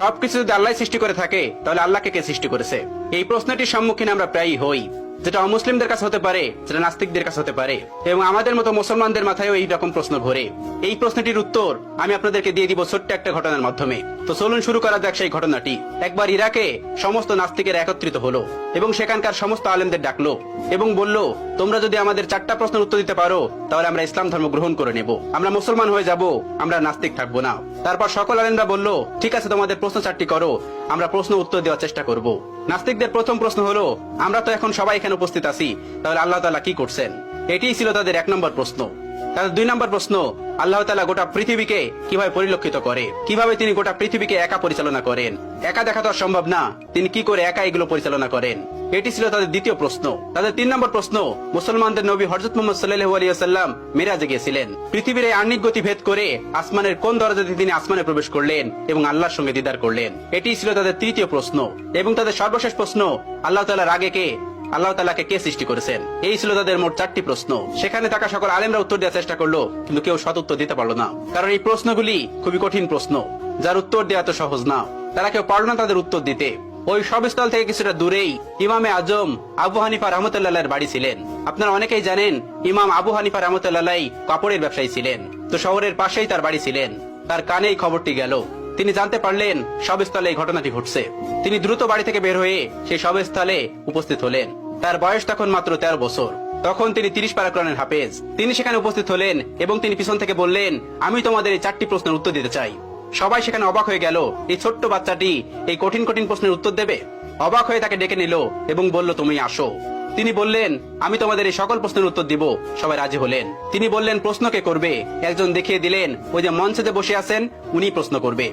সবকিছু যদি আল্লাহ সৃষ্টি করে থাকে তাহলে আল্লাহকে কে সৃষ্টি করেছে? এই প্রশ্নটির সম্মুখীন আমরা প্রায়ই হই, যেটা অমুসলিমদের কাছে হতে পারে, যেটা নাস্তিকদের কাছে হতে পারে, এবং আমাদের মতো মুসলমানদের মাথায়ও এই রকম প্রশ্ন ঘোরে। এই প্রশ্নটির উত্তর আমি আপনাদেরকে দিয়ে দিব ছোট্ট একটা ঘটনার মাধ্যমে। তো চলুন শুরু করা যাক সেই ঘটনাটি। একবার ইরাকে সমস্ত নাস্তিকের একত্রিত হলো এবং সেখানকার সমস্ত আলেমদের ডাকলো এবং বলল, তোমরা যদি আমাদের 4টা প্রশ্নের উত্তর দিতে পারো তাহলে আমরা ইসলাম ধর্ম গ্রহণ করে নেব, আমরা মুসলমান হয়ে যাব, আমরা নাস্তিক থাকবো না। তারপর সকল আলেমরা বলল, ঠিক আছে, তোমাদের প্রশ্ন 4টি করো, আমরা প্রশ্ন উত্তর দেওয়ার চেষ্টা করব। নাস্তিকদের প্রথম প্রশ্ন হলো, আমরা তো এখন সবাই এখানে উপস্থিত আছি, তাহলে আল্লাহ তাআলা কি করছেন? এটিই ছিল তাদের 1 নম্বর প্রশ্ন। তাদের 2 নম্বর প্রশ্ন, আল্লাহ তাআলা গোটা পৃথিবীকে কিভাবে পরিলক্ষিত করে, কিভাবে তিনি গোটা পৃথিবীকে একা পরিচালনা করেন? একা দেখা তো সম্ভব না, তিনি কি করে একা এগুলো পরিচালনা করেন? এটি ছিল তাদের দ্বিতীয় প্রশ্ন। তাদের 3 নম্বর প্রশ্ন, মুসলমানদের নবী হযরত মুহাম্মদ সাল্লাল্লাহু আলাইহি ওয়াসাল্লাম মিরাজে গিয়েছিলেন, পৃথিবীর এই আহ্নিক গতি ভেদ করে আসমানের কোন দরজা দিয়ে তিনি আসমানে প্রবেশ করলেন এবং আল্লাহর সঙ্গে দিদার করলেন? এটি ছিল তাদের তৃতীয় প্রশ্ন। এবং তাদের সর্বশেষ প্রশ্ন, আল্লাহ তাআলার আগে কে, আল্লাহ তাআলাকে কে সৃষ্টি করেছেন? এই ছিল তাদের মোট 4টি প্রশ্ন। সেখানে থাকা সকল আলেমরা উত্তর দেওয়ার চেষ্টা করলো, কিন্তু কেউ সৎ উত্তর দিতে পারলো না, কারণ এই প্রশ্নগুলি খুবই কঠিন প্রশ্ন, যার উত্তর দেওয়া তো সহজ না। তারা কেউ পারল না তাদের উত্তর দিতে। ওই সবস্থল থেকে কিছুটা দূরেই ইমামে আজম আবু হানিফা রাহমাতুল্লাহর বাড়ি ছিলেন। আপনারা অনেকেই জানেন, ইমাম আবু হানিফা রাহমাতুল্লাহ কাপড়ের ব্যবসায়ী ছিলেন। তো শহরের পাশেই তার বাড়ি ছিলেন। তার কানেই খবরটি গেল। তিনি জানতে পারলেন সবস্থলে এই ঘটনাটি ঘটছে। তিনি দ্রুত বাড়ি থেকে বের হয়ে সেই সবস্থলে উপস্থিত হলেন। তার বয়স তখন মাত্র 13 বছর। তখন তিনি 30 পারা কোরআনের হাফেজ। তিনি সেখানে উপস্থিত হলেন এবং তিনি পিছন থেকে বললেন, আমি তোমাদের এই 4টি প্রশ্নের উত্তর দিতে চাই। সবাই সেখানে অবাক হয়ে গেল, এই ছোট্ট বাচ্চাটি এই কঠিন কঠিন প্রশ্নের উত্তর দেবে? অবাক হয়ে তাকে ডেকে নিল এবং বলল, তুমি আসো। তিনি বললেন, আমি তোমাদের এই সকল প্রশ্নের উত্তর দিব। সবাই রাজি হলেন। তিনি বললেন, প্রশ্ন কে করবে? একজন দেখিয়ে দিলেন, ওই যে মঞ্চে যে বসে আছেন উনি প্রশ্ন করবে।